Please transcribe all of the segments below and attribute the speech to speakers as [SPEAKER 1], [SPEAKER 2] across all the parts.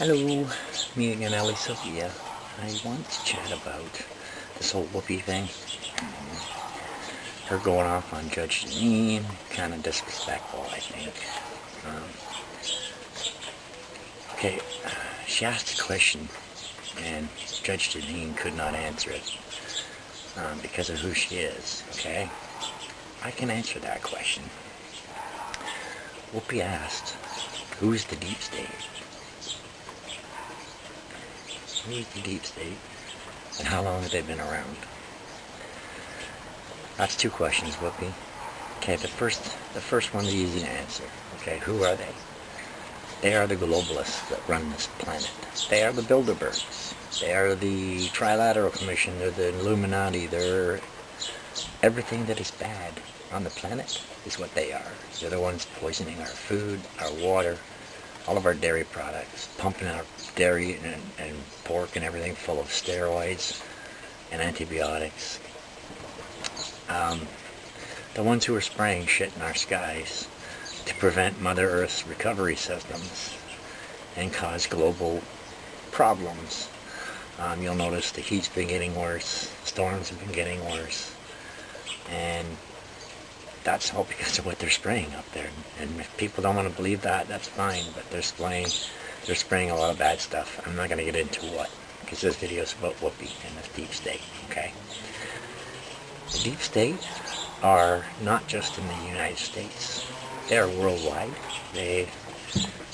[SPEAKER 1] Hello, me again, Ali Sophia. I want to chat about this whole Whoopi thing. Her going off on Judge Janine, kind of disrespectful, I think. Um, okay, she asked a question, and Judge Janine could not answer it because of who she is, okay? I can answer that question. Whoopi asked, who's the deep state? Who's the deep state, and how long have they been around? That's two questions, Whoopi. Okay, the first one is easy to answer. Okay, who are they? They are the globalists that run this planet. They are the Bilderbergs. They are the Trilateral Commission. They're the Illuminati. They're everything that is bad on the planet is what they are. They're the ones poisoning our food, our water, all of our dairy products, pumping our dairy and pork and everything full of steroids and antibiotics. The ones who are spraying shit in our skies to prevent Mother Earth's recovery systems and cause global problems. You'll notice the heat's been getting worse, storms have been getting worse, and that's all because of what they're spraying up there. And if people don't want to believe that, that's fine, but they're spraying a lot of bad stuff. I'm not going to get into what, because this video is about Whoopi and the deep state, okay? The deep state are not just in the United States. They are worldwide. They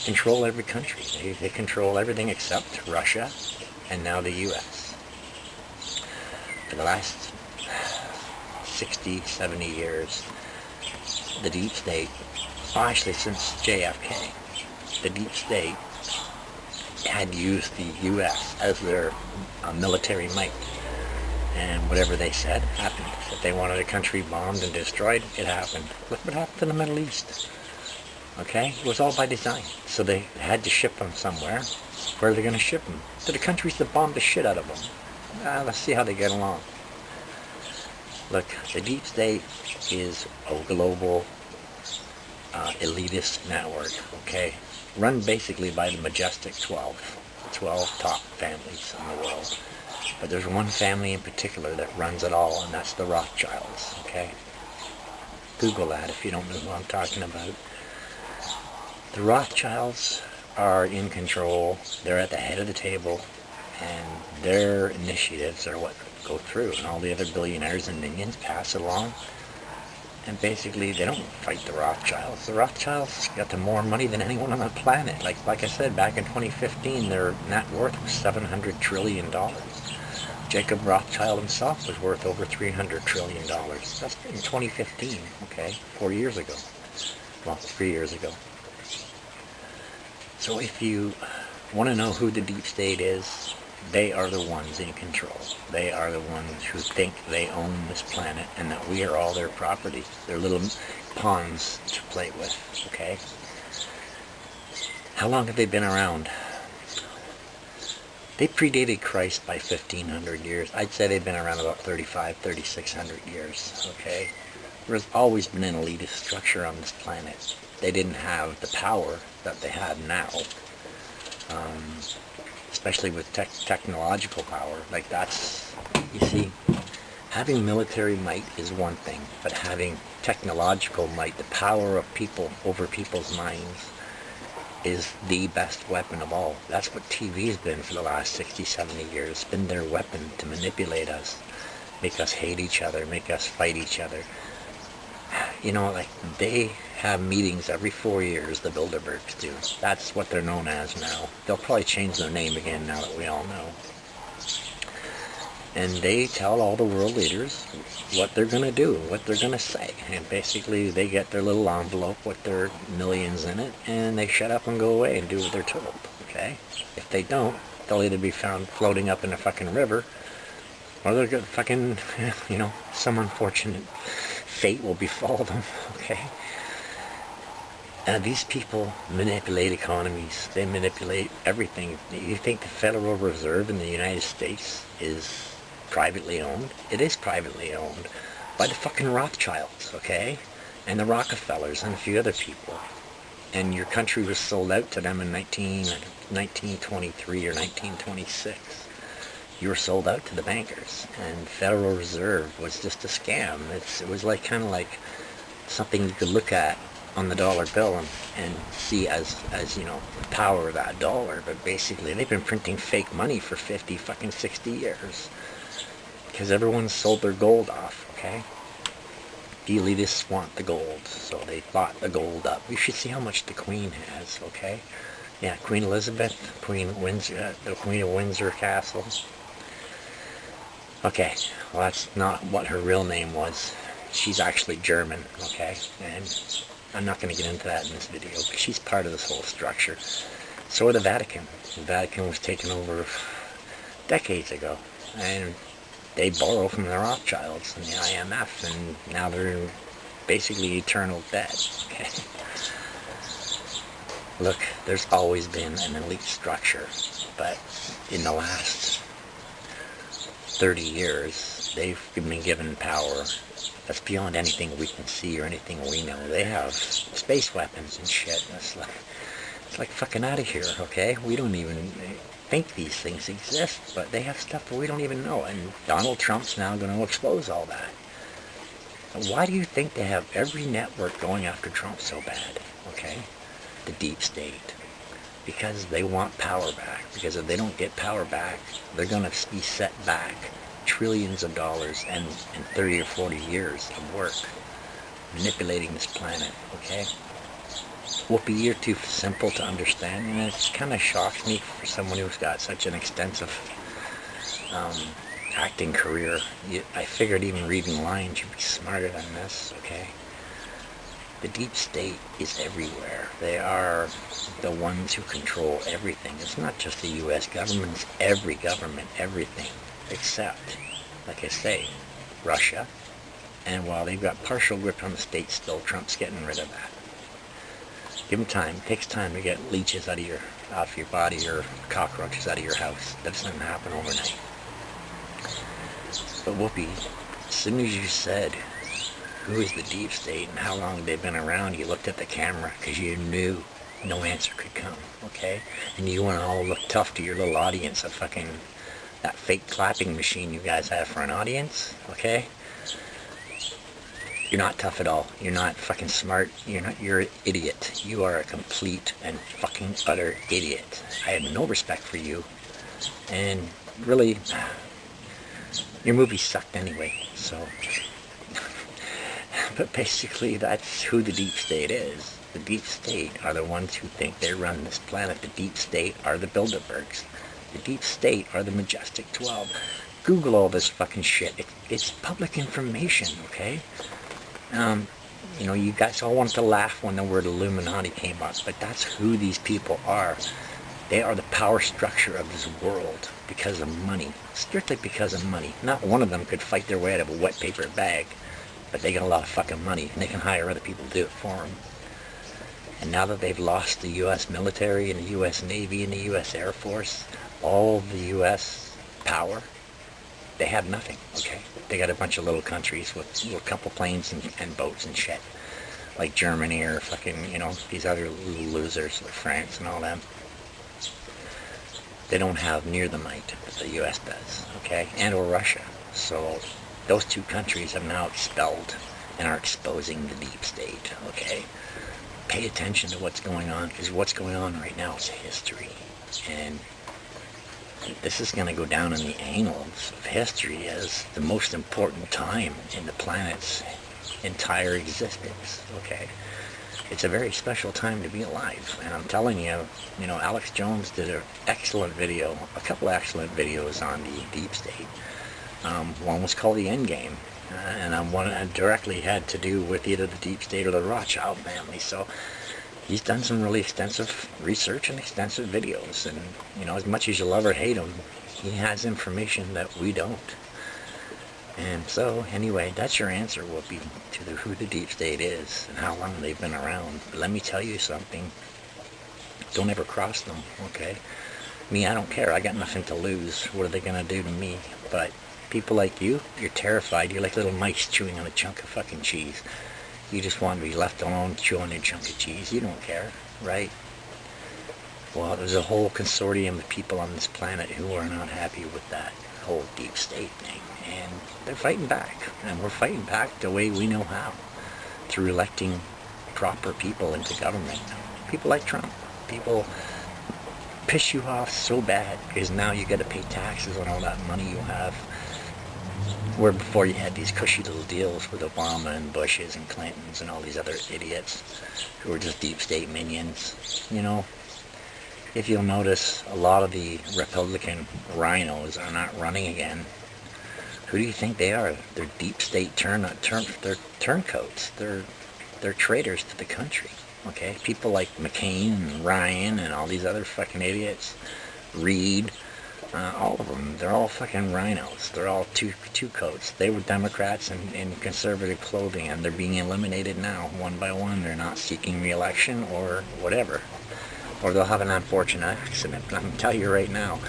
[SPEAKER 1] control every country. They control everything except Russia and now the U.S. For the last 60, 70 years, the deep state, actually since JFK, the deep state had used the U.S. as their military might. And whatever they said happened. If they wanted a country bombed and destroyed, it happened. Look what happened to the Middle East. Okay? It was all by design. So they had to ship them somewhere. Where are they going to ship them? To the countries that bombed the shit out of them. Let's see how they get along. Look, the deep state is a global elitist network, okay? Run basically by the majestic 12. The 12 top families in the world. But there's one family in particular that runs it all, and that's the Rothschilds, okay? Google that if you don't know who I'm talking about. The Rothschilds are in control. They're at the head of the table, and their initiatives are what go through, and all the other billionaires and minions pass it along. And basically, they don't fight the Rothschilds. The Rothschilds got the more money than anyone on the planet. Like I said, back in 2015, their net worth was $700 trillion. Jacob Rothschild himself was worth over $300 trillion. That's in 2015, okay? 4 years ago. Well, 3 years ago. So if you want to know who the deep state is, they are the ones in control. They are the ones who think they own this planet and that we are all their property. They're little pawns to play with, okay? How long have they been around? They predated Christ by 1,500 years. I'd say they've been around about 3,600 years, okay? There's always been an elitist structure on this planet. They didn't have the power that they have now, especially with technological power. Like that's, you see, having military might is one thing, but having technological might, the power of people over people's minds, is the best weapon of all. That's what TV has been for the last 60, 70 years. It's been their weapon to manipulate us, make us hate each other, make us fight each other. You know, like, they have meetings every 4 years, the Bilderbergs do. That's what they're known as now. They'll probably change their name again now that we all know. And they tell all the world leaders what they're going to do, what they're going to say. And basically, they get their little envelope with their millions in it, and they shut up and go away and do what they're told, okay? If they don't, they'll either be found floating up in a fucking river, or they're going to fucking, you know, some unfortunate fate will befall them, okay? These people manipulate economies. They manipulate everything. You think the Federal Reserve in the United States is privately owned? It is privately owned by the fucking Rothschilds, okay? And the Rockefellers and a few other people. and your country was sold out to them in 1923 or 1926. You were sold out to the bankers, and Federal Reserve was just a scam. It was like kind of like something you could look at on the dollar bill and see as you know, the power of that dollar. But basically they've been printing fake money for 50 fucking 60 years because everyone sold their gold off. Okay, the elitists want the gold, so they bought the gold up. You should see how much the Queen has. Okay, yeah, Queen Elizabeth, Queen Windsor, the Queen of Windsor Castle. Okay, well, that's not what her real name was. She's actually German. Okay, and I'm not going to get into that in this video, but she's part of this whole structure. So are the Vatican. The Vatican was taken over decades ago, and they borrow from the Rothschilds and the IMF, and now they're in basically eternal debt. Okay. Look, there's always been an elite structure, but in the last 30 years, they've been given power that's beyond anything we can see or anything we know. They have space weapons and shit. It's like fucking out of here, okay? We don't even think these things exist, but they have stuff that we don't even know. And Donald Trump's now going to expose all that. Why do you think they have every network going after Trump so bad, okay? The deep state. Because they want power back. Because if they don't get power back, they're going to be set back trillions of dollars and 30 or 40 years of work manipulating this planet. Okay, Whoopi, you're too simple to understand, and it kind of shocks me for someone who's got such an extensive acting career. I figured even reading lines you'd be smarter than this. Okay, the deep state is everywhere. They are the ones who control everything. It's not just the U.S. government, it's every government, everything. Except, like I say, Russia. And while they've got partial grip on the state still, Trump's getting rid of that. Give him time. It takes time to get leeches off your body or cockroaches out of your house. That doesn't happen overnight. But Whoopi, as soon as you said who is the deep state and how long they've been around, you looked at the camera because you knew no answer could come. Okay? And you want to all look tough to your little audience of fucking that fake clapping machine you guys have for an audience, okay? You're not tough at all. You're not fucking smart. You're an idiot. You are a complete and fucking utter idiot. I have no respect for you. And really, your movie sucked anyway, so. But basically, that's who the deep state is. The deep state are the ones who think they run this planet. The deep state are the Bilderbergs. The deep state are the Majestic 12. Google all this fucking shit. It's public information, okay? You know, you guys all wanted to laugh when the word Illuminati came up, but that's who these people are. They are the power structure of this world because of money. Strictly because of money. Not one of them could fight their way out of a wet paper bag, but they got a lot of fucking money, and they can hire other people to do it for them. And now that they've lost the U.S. military and the U.S. Navy and the U.S. Air Force, all the U.S. power, they have nothing, okay? They got a bunch of little countries with a couple planes and boats and shit, like Germany or fucking, you know, these other little losers like France and all them. They don't have near the might that the U.S. does, okay? And or Russia. So those two countries have now expelled and are exposing the deep state, okay? Pay attention to what's going on, because what's going on right now is history. And this is going to go down in the annals of history as the most important time in the planet's entire existence, okay? It's a very special time to be alive, and I'm telling you, you know, Alex Jones did an excellent video, a couple excellent videos on the deep state. One was called The End Game, and one directly had to do with either the deep state or the Rothschild family, so he's done some really extensive research and extensive videos, and, you know, as much as you love or hate him, he has information that we don't. And so, anyway, that's your answer, Whoopi, to who the deep state is and how long they've been around. But let me tell you something. Don't ever cross them, okay? Me, I don't care. I got nothing to lose. What are they going to do to me? But people like you, you're terrified. You're like little mice chewing on a chunk of fucking cheese. You just want to be left alone chewing a chunk of cheese. You don't care. right? Well, there's a whole consortium of people on this planet who are not happy with that whole deep state thing. And they're fighting back. And we're fighting back the way we know how. Through electing proper people into government. People like Trump. People piss you off so bad because now you got to pay taxes on all that money you have. Where before you had these cushy little deals with Obama and Bushes and Clintons and all these other idiots who were just deep state minions. You know, if you'll notice, a lot of the Republican rhinos are not running again. Who do you think they are? They're deep state they're turncoats. They're traitors to the country. Okay, people like McCain and Ryan and all these other fucking idiots, Reed, all of them, they're all fucking rhinos. They're all two coats. They were Democrats in conservative clothing, and they're being eliminated now, one by one. They're not seeking re-election or whatever. Or they'll have an unfortunate accident. But I'm going to tell you right now,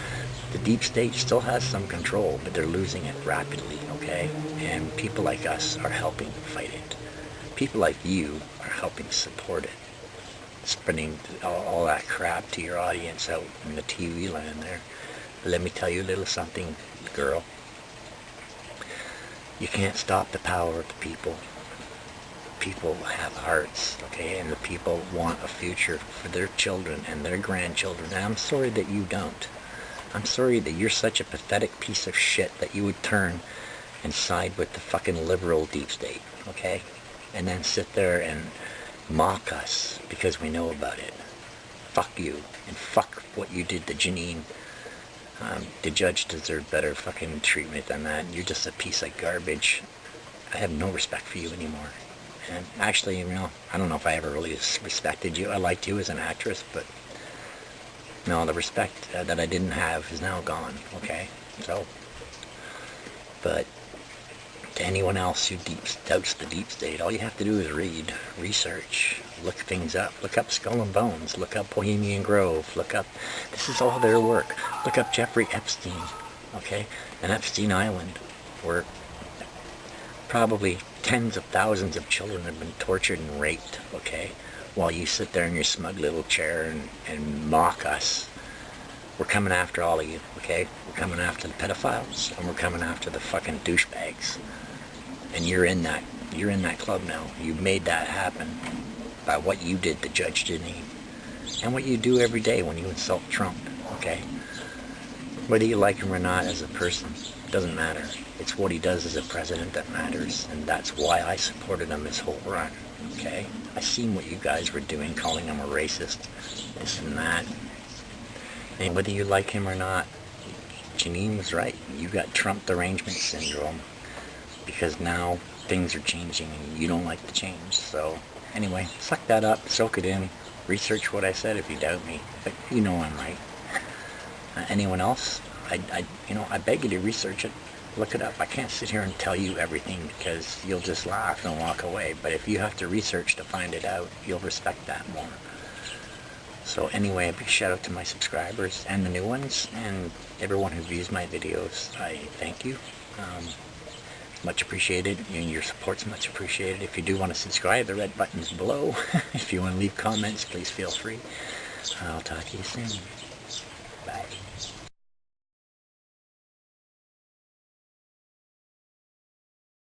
[SPEAKER 1] the deep state still has some control, but they're losing it rapidly, okay? And people like us are helping fight it. People like you are helping support it. Spreading all that crap to your audience out in the TV land there. But let me tell you a little something, girl. You can't stop the power of the people. People have hearts, okay? And the people want a future for their children and their grandchildren. And I'm sorry that you don't. I'm sorry that you're such a pathetic piece of shit that you would turn and side with the fucking liberal deep state, okay? And then sit there and mock us because we know about it. Fuck you, and fuck what you did to Janine. The judge deserved better fucking treatment than that. You're just a piece of garbage. I have no respect for you anymore. And actually, you know, I don't know if I ever really respected you. I liked you as an actress, but no, the respect that I didn't have is now gone, okay? So, but to anyone else who doubts the deep state, all you have to do is read, research, look things up. Look up Skull and Bones, look up Bohemian Grove, look up, this is all their work. Look up Jeffrey Epstein, okay? And Epstein Island, where probably tens of thousands of children have been tortured and raped, okay? While you sit there in your smug little chair and mock us. We're coming after all of you, okay? We're coming after the pedophiles, and we're coming after the fucking douchebags. And you're in that club now. You made that happen by what you did to Judge Janine. And what you do every day when you insult Trump, okay? Whether you like him or not as a person, doesn't matter. It's what he does as a president that matters, and that's why I supported him his whole run, okay? I seen what you guys were doing, calling him a racist, this and that. And whether you like him or not, Janine was right. You got Trump derangement syndrome, because now things are changing and you don't like the change. So anyway, suck that up, soak it in, research what I said if you doubt me, but you know I'm right. Anyone else? I beg you to research it, look it up. I can't sit here and tell you everything because you'll just laugh and walk away. But if you have to research to find it out, you'll respect that more. So anyway, a big shout out to my subscribers and the new ones, and everyone who views my videos. I thank you. Much appreciated, and your support's much appreciated. If you do want to subscribe, the red button's below. If you want to leave comments, please feel free. I'll talk to you soon. Bye.